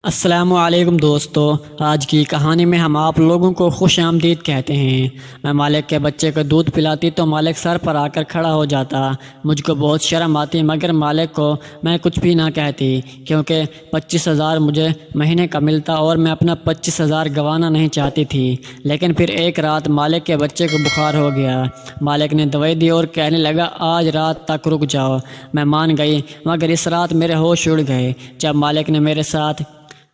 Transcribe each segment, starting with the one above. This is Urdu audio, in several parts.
السلام علیکم دوستو، آج کی کہانی میں ہم آپ لوگوں کو خوش آمدید کہتے ہیں۔ میں مالک کے بچے کو دودھ پلاتی تو مالک سر پر آ کر کھڑا ہو جاتا۔ مجھ کو بہت شرم آتی، مگر مالک کو میں کچھ بھی نہ کہتی، کیونکہ 25,000 مجھے مہینے کا ملتا اور میں اپنا 25,000 گنوانا نہیں چاہتی تھی۔ لیکن پھر ایک رات مالک کے بچے کو بخار ہو گیا۔ مالک نے دوائی دی اور کہنے لگا آج رات تک رک جاؤ۔ میں مان گئی، مگر اس رات میرے ہوش اڑ گئے جب مالک نے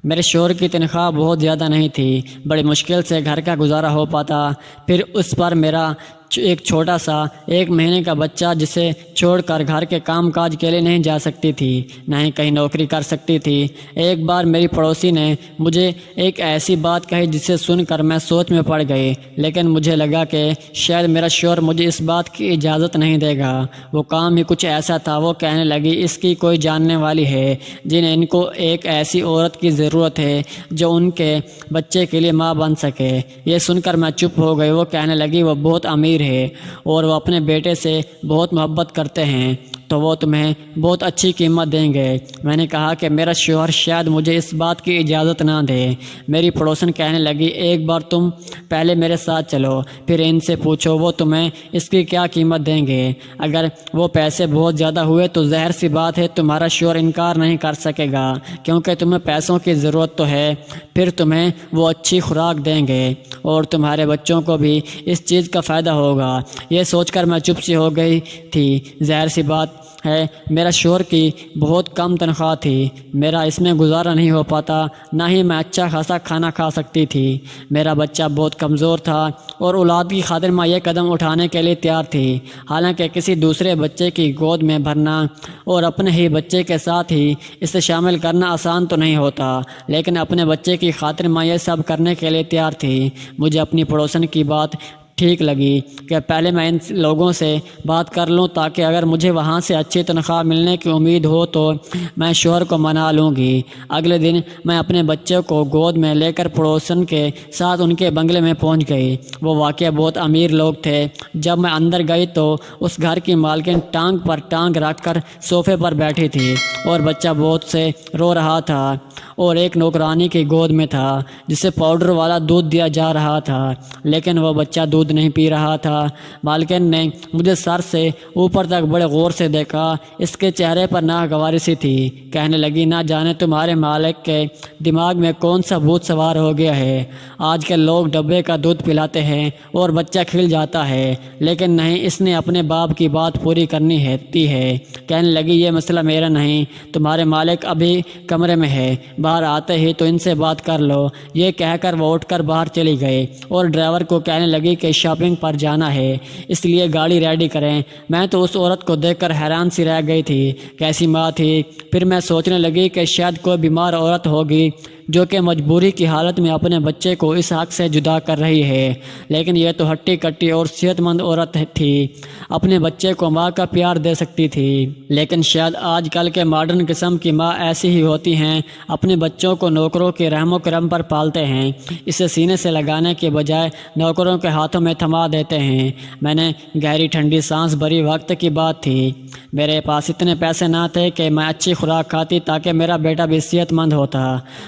میرے شوہر کی تنخواہ بہت زیادہ نہیں تھی، بڑی مشکل سے گھر کا گزارا ہو پاتا۔ پھر اس پر میرا ایک چھوٹا سا 1 مہینے کا بچہ، جسے چھوڑ کر گھر کے کام کاج کے لیے نہیں جا سکتی تھی، نہ ہی کہیں نوکری کر سکتی تھی۔ ایک بار میری پڑوسی نے مجھے ایک ایسی بات کہی جسے سن کر میں سوچ میں پڑ گئی، لیکن مجھے لگا کہ شاید میرا شوہر مجھے اس بات کی اجازت نہیں دے گا۔ وہ کام ہی کچھ ایسا تھا۔ وہ کہنے لگی اس کی کوئی جاننے والی ہے ان کو ایک ایسی عورت کی ضرورت ہے جو ان کے بچے کے لیے ماں بن سکے۔ یہ سن کر میں چپ ہو گئی۔ وہ کہنے لگی وہ بہت امیر ہے اور وہ اپنے بیٹے سے بہت محبت کرتے ہیں، تو وہ تمہیں بہت اچھی قیمت دیں گے۔ میں نے کہا کہ میرا شوہر شاید مجھے اس بات کی اجازت نہ دے۔ میری پڑوسن کہنے لگی ایک بار تم پہلے میرے ساتھ چلو، پھر ان سے پوچھو وہ تمہیں اس کی کیا قیمت دیں گے۔ اگر وہ پیسے بہت زیادہ ہوئے تو ظاہر سی بات ہے تمہارا شوہر انکار نہیں کر سکے گا، کیونکہ تمہیں پیسوں کی ضرورت تو ہے۔ پھر تمہیں وہ اچھی خوراک دیں گے اور تمہارے بچوں کو بھی اس چیز کا فائدہ ہوگا۔ یہ سوچ کر میں چپ سی ہو گئی تھی۔ ظاہر سی بات ہے میرا شوہر کی بہت کم تنخواہ تھی، میرا اس میں گزارا نہیں ہو پاتا، نہ ہی میں اچھا خاصا کھانا کھا سکتی تھی۔ میرا بچہ بہت کمزور تھا اور اولاد کی خاطر میں یہ قدم اٹھانے کے لیے تیار تھی۔ حالانکہ کسی دوسرے بچے کی گود میں بھرنا اور اپنے ہی بچے کے ساتھ ہی اسے شامل کرنا آسان تو نہیں ہوتا، لیکن اپنے بچے کی خاطر میں یہ سب کرنے کے لیے تیار تھی۔ مجھے اپنی پڑوسن کی بات ٹھیک لگی کہ پہلے میں ان لوگوں سے بات کر لوں، تاکہ اگر مجھے وہاں سے اچھی تنخواہ ملنے کی امید ہو تو میں شوہر کو منا لوں گی۔ اگلے دن میں اپنے بچے کو گود میں لے کر پڑوسن کے ساتھ ان کے بنگلے میں پہنچ گئی۔ وہ واقعہ بہت امیر لوگ تھے۔ جب میں اندر گئی تو اس گھر کی مالکن ٹانگ پر ٹانگ رکھ کر صوفے پر بیٹھی تھی اور بچہ بہت سے رو رہا تھا اور ایک نوکرانی کی گود میں تھا جسے پاؤڈر والا دودھ دیا جا رہا تھا، لیکن وہ بچہ دودھ نہیں پی رہا تھا۔ مالکن نے مجھے سر سے اوپر تک بڑے غور سے دیکھا۔ اس کے چہرے پر ناگواری سی تھی۔ کہنے لگی نہ جانے تمہارے مالک کے دماغ میں کون سا بھوت سوار ہو گیا ہے۔ آج کل لوگ ڈبے کا دودھ پلاتے ہیں اور بچہ کھل جاتا ہے، لیکن نہیں، اس نے اپنے باپ کی بات پوری کرنی ہے۔ کہنے لگی یہ مسئلہ میرا نہیں، تمہارے مالک ابھی کمرے میں ہے، باہر آتے ہی تو ان سے بات کر لو۔ یہ کہہ کر وہ اٹھ کر باہر چلی گئی اور ڈرائیور کو کہنے لگی کہ شاپنگ پر جانا ہے، اس لیے گاڑی ریڈی کریں۔ میں تو اس عورت کو دیکھ کر حیران سی رہ گئی تھی، کیسی ماں تھی۔ پھر میں سوچنے لگی کہ شاید کوئی بیمار عورت ہوگی جو کہ مجبوری کی حالت میں اپنے بچے کو اس حق سے جدا کر رہی ہے، لیکن یہ تو ہٹی کٹی اور صحت مند عورت تھی، اپنے بچے کو ماں کا پیار دے سکتی تھی۔ لیکن شاید آج کل کے ماڈرن قسم کی ماں ایسی ہی ہوتی ہیں، اپنے بچوں کو نوکروں کے رحم و کرم پر پالتے ہیں، اسے سینے سے لگانے کے بجائے نوکروں کے ہاتھوں میں تھما دیتے ہیں۔ میں نے گہری ٹھنڈی سانس بھری۔ وقت کی بات تھی، میرے پاس اتنے پیسے نہ تھے کہ میں اچھی خوراک کھاتی تاکہ میرا بیٹا بھی صحت مند ہوتا،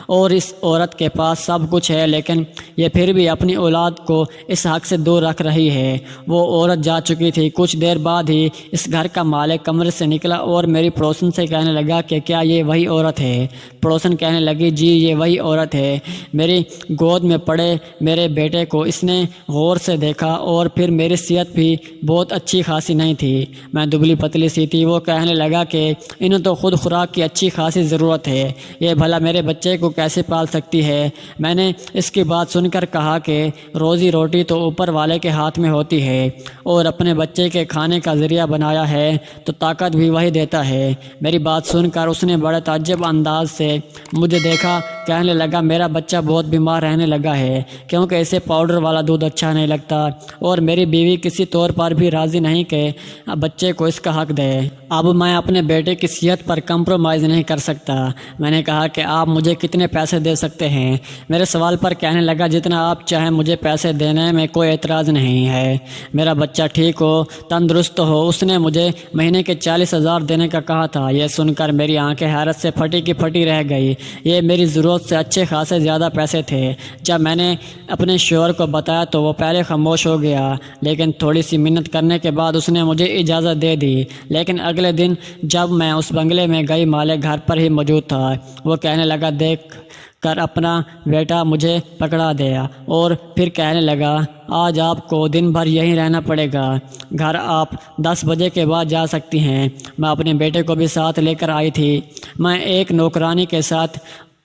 اور اس عورت کے پاس سب کچھ ہے، لیکن یہ پھر بھی اپنی اولاد کو اس حق سے دور رکھ رہی ہے۔ وہ عورت جا چکی تھی۔ کچھ دیر بعد ہی اس گھر کا مالک کمرے سے نکلا اور میری پڑوسن سے کہنے لگا کہ کیا یہ وہی عورت ہے؟ پڑوسن کہنے لگی جی یہ وہی عورت ہے۔ میری گود میں پڑے میرے بیٹے کو اس نے غور سے دیکھا اور پھر میری صحت بھی بہت اچھی خاصی نہیں تھی، میں دبلی پتلی سی تھی۔ وہ کہنے لگا کہ انہیں تو خود خوراک کی اچھی خاصی ضرورت ہے، یہ بھلا میرے بچے کو کیسے پال سکتی ہے؟ میں نے اس کی بات سن کر کہا کہ روزی روٹی تو اوپر والے کے ہاتھ میں ہوتی ہے، اور اپنے بچے کے کھانے کا ذریعہ بنایا ہے تو طاقت بھی وہی دیتا ہے۔ میری بات سن کر اس نے بڑے تعجب انداز سے مجھے دیکھا۔ کہنے لگا میرا بچہ بہت بیمار رہنے لگا ہے، کیونکہ اسے پاؤڈر والا دودھ اچھا نہیں لگتا، اور میری بیوی کسی طور پر بھی راضی نہیں کہ بچے کو اس کا حق دے۔ اب میں اپنے بیٹے کی صحت پر کمپرومائز نہیں کر سکتا۔ میں نے کہا کہ آپ مجھے کتنے پیسے دے سکتے ہیں؟ میرے سوال پر کہنے لگا جتنا آپ چاہیں، مجھے پیسے دینے میں کوئی اعتراض نہیں ہے، میرا بچہ ٹھیک ہو، تندرست ہو۔ اس نے مجھے مہینے کے 40,000 دینے کا کہا تھا۔ یہ سن کر میری آنکھیں حیرت سے پھٹی کی پھٹی رہ گئی۔ یہ میری ضرورت دوست سے اچھے خاصے زیادہ پیسے تھے۔ جب میں نے اپنے شوہر کو بتایا تو وہ پہلے خاموش ہو گیا، لیکن تھوڑی سی منت کرنے کے بعد اس نے مجھے اجازت دے دی۔ لیکن اگلے دن جب میں اس بنگلے میں گئی، مالک گھر پر ہی موجود تھا۔ وہ کہنے لگا، دیکھ کر اپنا بیٹا مجھے پکڑا دیا اور پھر کہنے لگا، آج آپ کو دن بھر یہیں رہنا پڑے گا، گھر آپ 10 بجے کے بعد جا سکتی ہیں۔ میں اپنے بیٹے کو بھی ساتھ لے کر آئی تھی۔ میں ایک نوکرانی کے ساتھ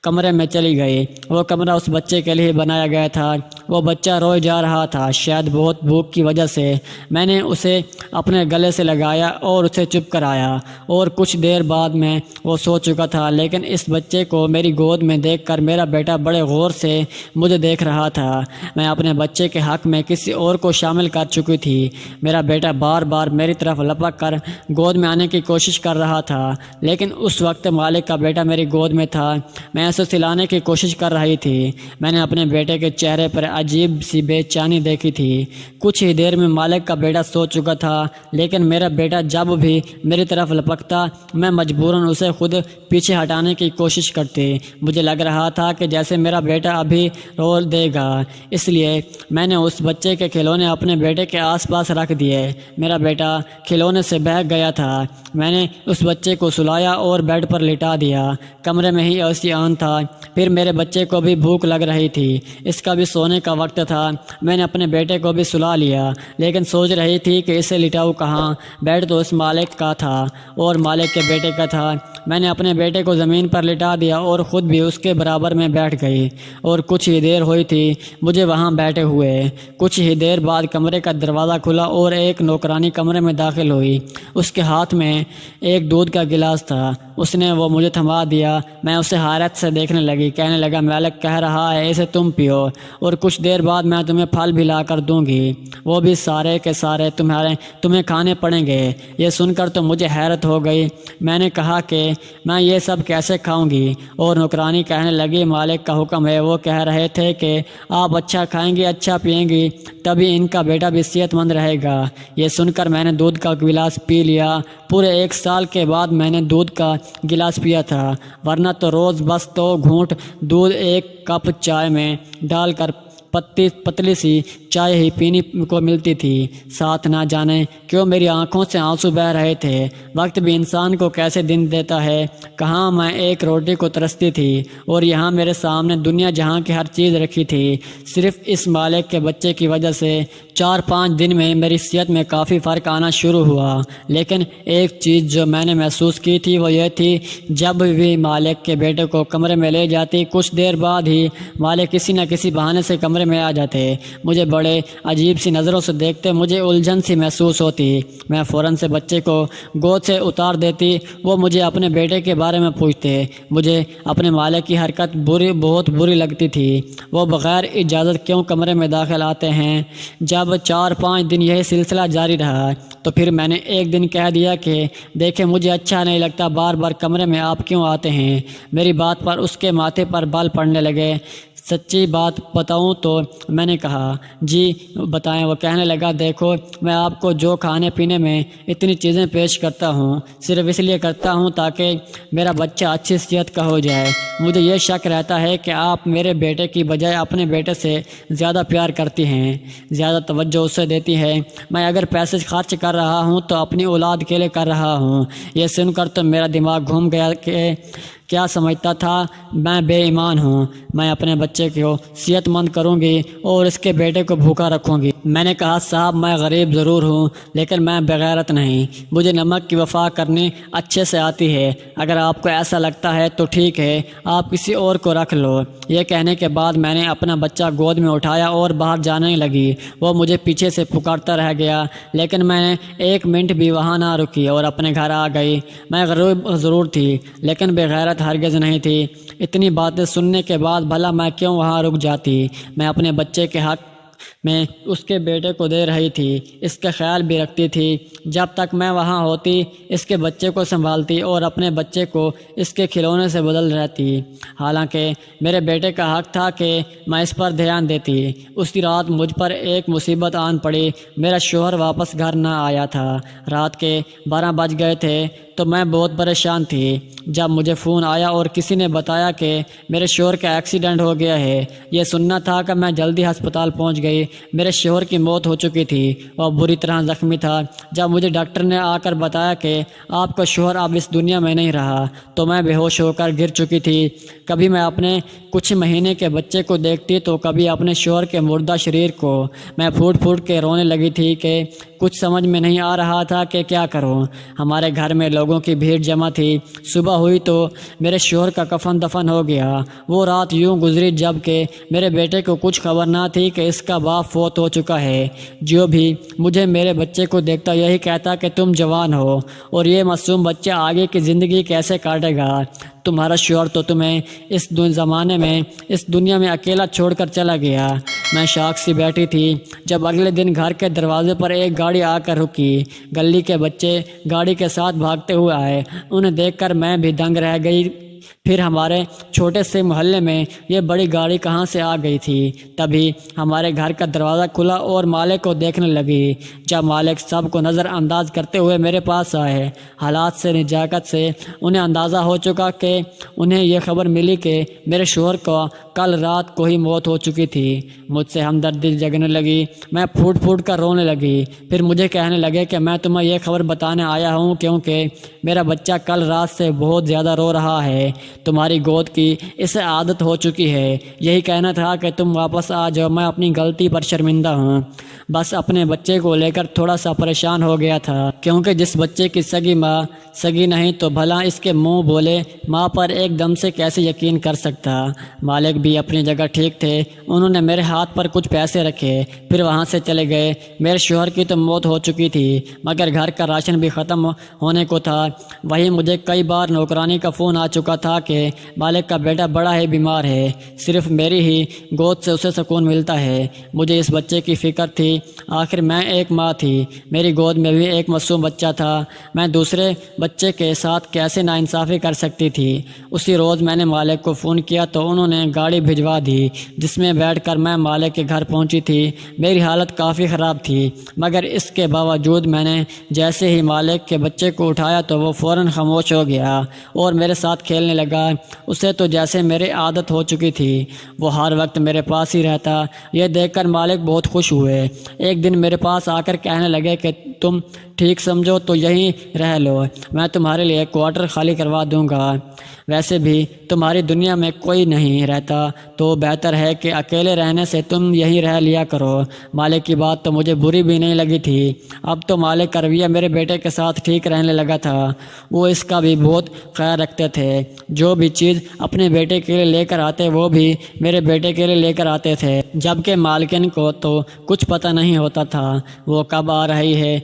کمرے میں چلی گئی۔ وہ کمرہ اس بچے کے لیے بنایا گیا تھا۔ وہ بچہ روئے جا رہا تھا، شاید بہت بھوک کی وجہ سے۔ میں نے اسے اپنے گلے سے لگایا اور اسے چپ کرایا، اور کچھ دیر بعد میں وہ سو چکا تھا۔ لیکن اس بچے کو میری گود میں دیکھ کر میرا بیٹا بڑے غور سے مجھے دیکھ رہا تھا۔ میں اپنے بچے کے حق میں کسی اور کو شامل کر چکی تھی۔ میرا بیٹا بار بار میری طرف لپک کر گود میں آنے کی کوشش کر رہا تھا، لیکن اس وقت مالک کا بیٹا میری گود میں تھا۔ میں اسے سلانے کی کوشش کر رہی تھی۔ میں نے اپنے بیٹے کے چہرے پر عجیب سی بے چینی دیکھی تھی۔ کچھ ہی دیر میں مالک کا بیٹا سو چکا تھا، لیکن میرا بیٹا جب بھی میری طرف لپکتا، میں مجبوراً اسے خود پیچھے ہٹانے کی کوشش کرتی۔ مجھے لگ رہا تھا کہ جیسے میرا بیٹا ابھی رو دے گا، اس لیے میں نے اس بچے کے کھلونے اپنے بیٹے کے آس پاس رکھ دیے۔ میرا بیٹا کھلونے سے بہک گیا تھا۔ میں نے اس بچے کو سلایا اور بیڈ پر لٹا دیا۔ کمرے میں ہی ایسی آن تھا۔ پھر میرے بچے کو بھی بھوک لگ رہی تھی، اس کا بھی سونے کا وقت تھا۔ میں نے اپنے بیٹے کو بھی سلا لیا، لیکن سوچ رہی تھی کہ اسے لٹاؤں کہاں۔ بیڈ تو اس مالک کا تھا اور مالک کے بیٹے کا تھا۔ میں نے اپنے بیٹے کو زمین پر لٹا دیا اور خود بھی اس کے برابر میں بیٹھ گئی، اور کچھ ہی دیر ہوئی تھی مجھے وہاں بیٹھے ہوئے۔ کچھ ہی دیر بعد کمرے کا دروازہ کھلا اور ایک نوکرانی کمرے میں داخل ہوئی۔ اس کے ہاتھ میں ایک دودھ کا گلاس تھا۔ اس نے وہ مجھے تھما دیا۔ میں اسے حیرت سے دیکھنے لگی۔ کہنے لگا، مالک کہہ رہا ہے اسے تم پیو، اور کچھ دیر بعد میں تمہیں پھل بھی لا کر دوں گی، وہ بھی سارے کے سارے تمہیں کھانے پڑیں گے۔ یہ سن کر تو مجھے حیرت ہو گئی۔ میں نے کہا کہ میں یہ سب کیسے کھاؤں گی؟ اور نوکرانی کہنے لگی، مالک کا حکم ہے، وہ کہہ رہے تھے کہ آپ اچھا کھائیں گی، اچھا پئیں گی، تبھی ان کا بیٹا بھی صحت مند رہے گا۔ یہ سن کر میں نے دودھ کا گلاس پی لیا۔ پورے 1 سال کے بعد میں نے دودھ کا گلاس پیا تھا، ورنہ تو روز بس 2 گھونٹ دودھ 1 کپ چائے میں ڈال کر پتلی سی چائے ہی پینے کو ملتی تھی۔ ساتھ نہ جانے کیوں میری آنکھوں سے آنسو بہہ رہے تھے۔ وقت بھی انسان کو کیسے دن دیتا ہے۔ کہاں میں ایک روٹی کو ترستی تھی، اور یہاں میرے سامنے دنیا جہاں کی ہر چیز رکھی تھی۔ صرف اس مالک کے بچے کی وجہ سے 4-5 دن میں میری صحت میں کافی فرق آنا شروع ہوا۔ لیکن ایک چیز جو میں نے محسوس کی تھی وہ یہ تھی، جب بھی مالک کے بیٹے کو کمرے میں لے جاتی، کچھ دیر بعد ہی مالک کسی نہ کسی بہانے سے کمرے میں آ جاتے۔ مجھے بڑے عجیب سی نظروں سے دیکھتے، مجھے الجھن سی محسوس ہوتی۔ میں فوراً سے بچے کو گود سے اتار دیتی۔ وہ مجھے اپنے بیٹے کے بارے میں پوچھتے۔ مجھے اپنے مالک کی حرکت بہت بری لگتی تھی۔ وہ بغیر اجازت کیوں کمرے میں داخل آتے ہیں؟ جب 4-5 دن یہی سلسلہ جاری رہا تو پھر میں نے ایک دن کہہ دیا کہ دیکھیں، مجھے اچھا نہیں لگتا، بار بار کمرے میں آپ کیوں آتے ہیں؟ میری بات پر اس کے ماتھے پر بال پڑنے لگے۔ سچی بات بتاؤں تو میں نے کہا، جی بتائیں۔ وہ کہنے لگا، دیکھو، میں آپ کو جو کھانے پینے میں اتنی چیزیں پیش کرتا ہوں، صرف اس لیے کرتا ہوں تاکہ میرا بچہ اچھی صحت کا ہو جائے۔ مجھے یہ شک رہتا ہے کہ آپ میرے بیٹے کی بجائے اپنے بیٹے سے زیادہ پیار کرتی ہیں، زیادہ توجہ اسے دیتی ہیں۔ میں اگر پیسے خرچ کر رہا ہوں تو اپنی اولاد کے لیے کر رہا ہوں۔ یہ سن کر تو میرا دماغ گھوم گیا کہ کیا سمجھتا تھا میں بے ایمان ہوں؟ میں اپنے بچے کو صحت مند کروں گی اور اس کے بیٹے کو بھوکا رکھوں گی۔ میں نے کہا، صاحب میں غریب ضرور ہوں، لیکن میں بغیرت نہیں۔ مجھے نمک کی وفا کرنی اچھے سے آتی ہے۔ اگر آپ کو ایسا لگتا ہے تو ٹھیک ہے، آپ کسی اور کو رکھ لو۔ یہ کہنے کے بعد میں نے اپنا بچہ گود میں اٹھایا اور باہر جانے لگی۔ وہ مجھے پیچھے سے پکارتا رہ گیا، لیکن میں نے 1 منٹ بھی وہاں نہ رکی اور اپنے گھر آ گئی۔ میں غریب ضرور تھی، لیکن بغیرت ہرگز نہیں تھی۔ اتنی باتیں سننے کے بعد بھلا میں کیوں وہاں رک جاتی؟ میں اپنے بچے کے حق میں اس کے بیٹے کو دے رہی تھی، اس کا خیال بھی رکھتی تھی۔ جب تک میں وہاں ہوتی، اس کے بچے کو سنبھالتی اور اپنے بچے کو اس کے کھلونے سے بدل رہتی۔ حالانکہ میرے بیٹے کا حق تھا کہ میں اس پر دھیان دیتی۔ اسی رات مجھ پر ایک مصیبت آن پڑی۔ میرا شوہر واپس گھر نہ آیا تھا۔ رات کے 12 بج گئے تھے۔ تو میں بہت پریشان تھی جب مجھے فون آیا اور کسی نے بتایا کہ میرے شوہر کا ایکسیڈنٹ ہو گیا ہے۔ یہ سننا تھا کہ میں جلدی ہسپتال پہنچ گئی۔ میرے شوہر کی موت ہو چکی تھی اور بری طرح زخمی تھا۔ جب مجھے ڈاکٹر نے آ کر بتایا کہ آپ کا شوہر اب اس دنیا میں نہیں رہا تو میں بے ہوش ہو کر گر چکی تھی۔ کبھی میں اپنے کچھ مہینے کے بچے کو دیکھتی تو کبھی اپنے شوہر کے مردہ شریر کو۔ میں پھوٹ پھوٹ کے رونے لگی تھی کہ کچھ سمجھ میں نہیں آ رہا تھا کہ کیا کروں۔ ہمارے گھر میں لوگوں کی بھیڑ جمع تھی۔ صبح ہوئی تو میرے شوہر کا کفن دفن ہو گیا۔ وہ رات یوں گزری جب کہ میرے بیٹے کو کچھ خبر نہ تھی کہ اس کا باپ فوت ہو چکا ہے۔ جو بھی مجھے میرے بچے کو دیکھتا یہی کہتا کہ تم جوان ہو اور یہ معصوم بچہ آگے کی زندگی کیسے کاٹے گا۔ تمہارا شوہر تو تمہیں اس زمانے میں اس دنیا میں اکیلا چھوڑ کر چلا گیا۔ میں شاک سی بیٹھی تھی جب اگلے دن گھر کے دروازے پر ایک گاڑی آ کر رکی۔ گلی کے بچے گاڑی کے ساتھ بھاگتے ہوئے آئے۔ انہیں دیکھ کر میں بھی دنگ رہ گئی۔ پھر ہمارے چھوٹے سے محلے میں یہ بڑی گاڑی کہاں سے آ گئی تھی۔ تبھی ہمارے گھر کا دروازہ کھلا اور مالک کو دیکھنے لگی۔ جب مالک سب کو نظر انداز کرتے ہوئے میرے پاس آئے، حالات سے نزاکت سے انہیں اندازہ ہو چکا کہ انہیں یہ خبر ملی کہ میرے شوہر کو کل رات کو ہی موت ہو چکی تھی۔ مجھ سے ہمدردی جگنے لگی۔ میں پھوٹ پھوٹ کر رونے لگی۔ پھر مجھے کہنے لگے کہ میں تمہیں یہ خبر بتانے آیا ہوں کیونکہ میرا بچہ کل رات سے بہت زیادہ رو رہا ہے۔ تمہاری گود کی اسے عادت ہو چکی ہے۔ یہی کہنا تھا کہ تم واپس آ جاؤ۔ میں اپنی غلطی پر شرمندہ ہوں۔ بس اپنے بچے کو لے کر تھوڑا سا پریشان ہو گیا تھا کیونکہ جس بچے کی سگی ماں سگی نہیں تو بھلا اس کے منہ بولے ماں پر ایک دم سے کیسے یقین کر سکتا۔ مالک بھی اپنی جگہ ٹھیک تھے۔ انہوں نے میرے ہاتھ پر کچھ پیسے رکھے پھر وہاں سے چلے گئے۔ میرے شوہر کی تو موت ہو چکی تھی مگر گھر کا راشن بھی ختم ہونے کو تھا۔ وہیں مجھے کئی بار نوکرانی کا فون آ چکا تھا کہ مالک کا بیٹا بڑا ہی بیمار ہے، صرف میری ہی گود سے اسے سکون ملتا ہے۔ مجھے اس بچے کی فکر تھی۔ آخر میں ایک ماں تھی، میری گود میں بھی ایک معصوم بچہ تھا۔ میں دوسرے بچے کے ساتھ کیسے ناانصافی کر سکتی تھی۔ اسی روز میں نے مالک کو فون کیا تو انہوں نے گاڑی بھجوا دی جس میں بیٹھ کر میں مالک کے گھر پہنچی تھی۔ میری حالت کافی خراب تھی مگر اس کے باوجود میں نے جیسے ہی مالک کے بچے کو اٹھایا تو وہ فوراً خاموش ہو گیا اور میرے ساتھ کھیلنے لگا۔ اسے تو جیسے میری عادت ہو چکی تھی، وہ ہر وقت میرے پاس ہی رہتا۔ یہ دیکھ کر مالک بہت خوش ہوئے۔ ایک دن میرے پاس آ کر کہنے لگے کہ تم ٹھیک سمجھو تو یہیں رہ لو، میں تمہارے لیے کوارٹر خالی کروا دوں گا۔ ویسے بھی تمہاری دنیا میں کوئی نہیں رہتا تو بہتر ہے کہ اکیلے رہنے سے تم یہیں رہ لیا کرو۔ مالک کی بات تو مجھے بری بھی نہیں لگی تھی۔ اب تو مالک کا رویہ میرے بیٹے کے ساتھ ٹھیک رہنے لگا تھا۔ وہ اس کا بھی بہت خیال رکھتے تھے۔ جو بھی چیز اپنے بیٹے کے لیے لے کر آتے وہ بھی میرے بیٹے کے لیے لے کر آتے تھے، جبکہ مالکن کو تو کچھ پتہ نہیں ہوتا تھا وہ کب آ رہی ہے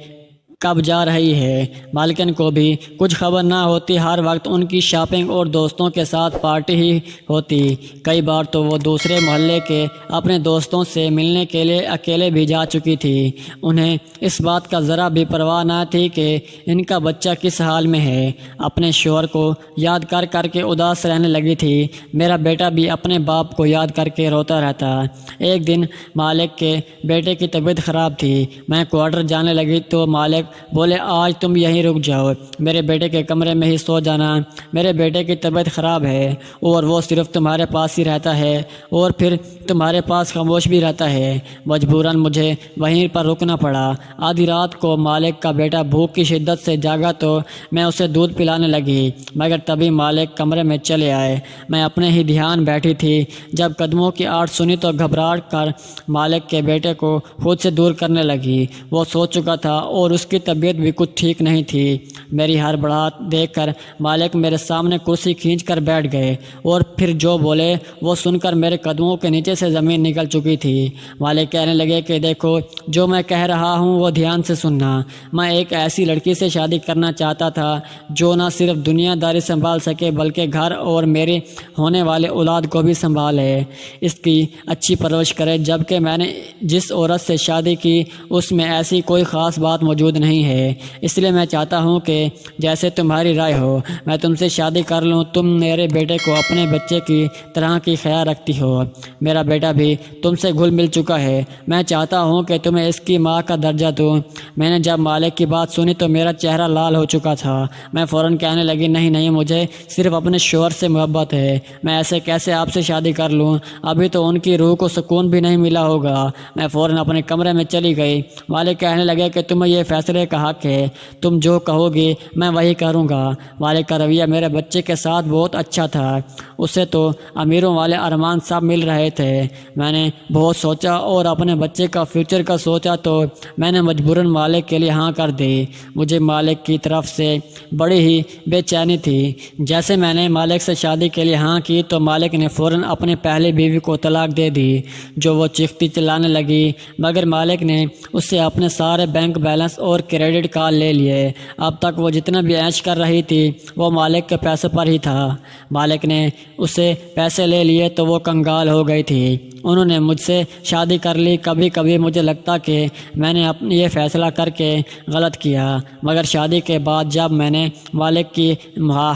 کب جا رہی ہے۔ مالکن کو بھی کچھ خبر نہ ہوتی۔ ہر وقت ان کی شاپنگ اور دوستوں کے ساتھ پارٹی ہی ہوتی۔ کئی بار تو وہ دوسرے محلے کے اپنے دوستوں سے ملنے کے لیے اکیلے بھی جا چکی تھی۔ انہیں اس بات کا ذرا بھی پرواہ نہ تھی کہ ان کا بچہ کس حال میں ہے۔ اپنے شوہر کو یاد کر کر کے اداس رہنے لگی تھی۔ میرا بیٹا بھی اپنے باپ کو یاد کر کے روتا رہتا۔ ایک دن مالک کے بیٹے کی طبیعت خراب تھی۔ میں کوارٹر جانے لگی تو مالک بولے آج تم یہیں رک جاؤ، میرے بیٹے کے کمرے میں ہی سو جانا۔ میرے بیٹے کی طبیعت خراب ہے اور وہ صرف تمہارے پاس ہی رہتا ہے اور پھر تمہارے پاس خاموش بھی رہتا ہے۔ مجبوراً مجھے وہیں پر رکنا پڑا۔ آدھی رات کو مالک کا بیٹا بھوک کی شدت سے جاگا تو میں اسے دودھ پلانے لگی مگر تبھی مالک کمرے میں چلے آئے۔ میں اپنے ہی دھیان بیٹھی تھی۔ جب قدموں کی آہٹ سنی تو گھبراہٹ کر مالک کے بیٹے کو خود سے دور کرنے لگی۔ وہ سو چکا تھا اور اس کی طبیعت بھی کچھ ٹھیک نہیں تھی۔ میری ہڑبڑاہٹ دیکھ کر مالک میرے سامنے کرسی کھینچ کر بیٹھ گئے اور پھر جو بولے وہ سن کر میرے قدموں کے نیچے سے زمین نکل چکی تھی۔ مالک کہنے لگے کہ دیکھو جو میں کہہ رہا ہوں وہ دھیان سے سننا۔ میں ایک ایسی لڑکی سے شادی کرنا چاہتا تھا جو نہ صرف دنیا داری سنبھال سکے بلکہ گھر اور میرے ہونے والے اولاد کو بھی سنبھالے، اس کی اچھی پرورش کرے۔ جبکہ میں نے جس عورت سے شادی کی اس میں ایسی کوئی خاص بات موجود نہیں ہے، اس لیے میں چاہتا ہوں کہ کہ جیسے تمہاری رائے ہو میں تم سے شادی کر لوں۔ تم میرے بیٹے کو اپنے بچے کی طرح کی خیال رکھتی ہو، میرا بیٹا بھی تم سے گھل مل چکا ہے، میں چاہتا ہوں کہ تمہیں اس کی ماں کا درجہ دوں۔ میں نے جب مالک کی بات سنی تو میرا چہرہ لال ہو چکا تھا۔ میں فوراً کہنے لگی نہیں نہیں، مجھے صرف اپنے شوہر سے محبت ہے، میں ایسے کیسے آپ سے شادی کر لوں؟ ابھی تو ان کی روح کو سکون بھی نہیں ملا ہوگا۔ میں فوراً اپنے کمرے میں چلی گئی۔ مالک کہنے لگے کہ تمہیں یہ فیصلے کا حق ہے، تم جو کہو گی میں وہی کروں گا۔ مالک کا رویہ میرے بچے کے ساتھ بہت اچھا تھا، اسے تو امیروں والے ارمان سب مل رہے تھے۔ میں نے بہت سوچا اور اپنے بچے کا فیوچر کا سوچا تو میں نے مجبوراً مالک کے لیے ہاں کر دی۔ مجھے مالک کی طرف سے بڑی ہی بے چینی تھی۔ جیسے میں نے مالک سے شادی کے لیے ہاں کی تو مالک نے فوراً اپنی پہلی بیوی کو طلاق دے دی، جو وہ چیختی چلانے لگی، مگر مالک نے اس سے اپنے سارے بینک بیلنس اور کریڈٹ کارڈ لے لیے۔ اب تک وہ جتنا بھی عیش کر رہی تھی وہ مالک کے پیسے پر ہی تھا۔ مالک نے اس سے پیسے لے لیے تو وہ کنگال ہو گئی تھی۔ انہوں نے مجھ سے شادی کر لی۔ کبھی کبھی مجھے لگتا کہ میں نے یہ فیصلہ کر کے غلط کیا، مگر شادی کے بعد جب میں نے مالک کی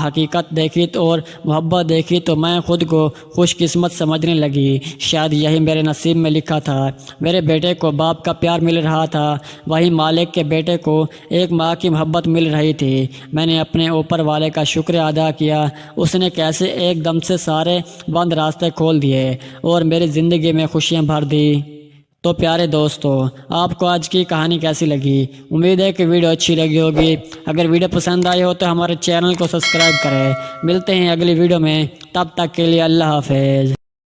حقیقت دیکھی اور محبت دیکھی تو میں خود کو خوش قسمت سمجھنے لگی۔ شاید یہی میرے نصیب میں لکھا تھا۔ میرے بیٹے کو باپ کا پیار مل رہا تھا، وہی مالک کے بیٹے کو ایک ماں کی محبت مل رہی تھی۔ میں نے اپنے اوپر والے کا شکریہ ادا کیا، اس نے کیسے ایک دم سے سارے بند راستے کھول دیے اور میری زندگی میں خوشیاں بھر دی۔ تو پیارے دوستو، آپ کو آج کی کہانی کیسی لگی؟ امید ہے کہ ویڈیو اچھی لگی ہوگی۔ اگر ویڈیو پسند آئی ہو تو ہمارے چینل کو سبسکرائب کریں۔ ملتے ہیں اگلی ویڈیو میں، تب تک کے لیے اللہ حافظ۔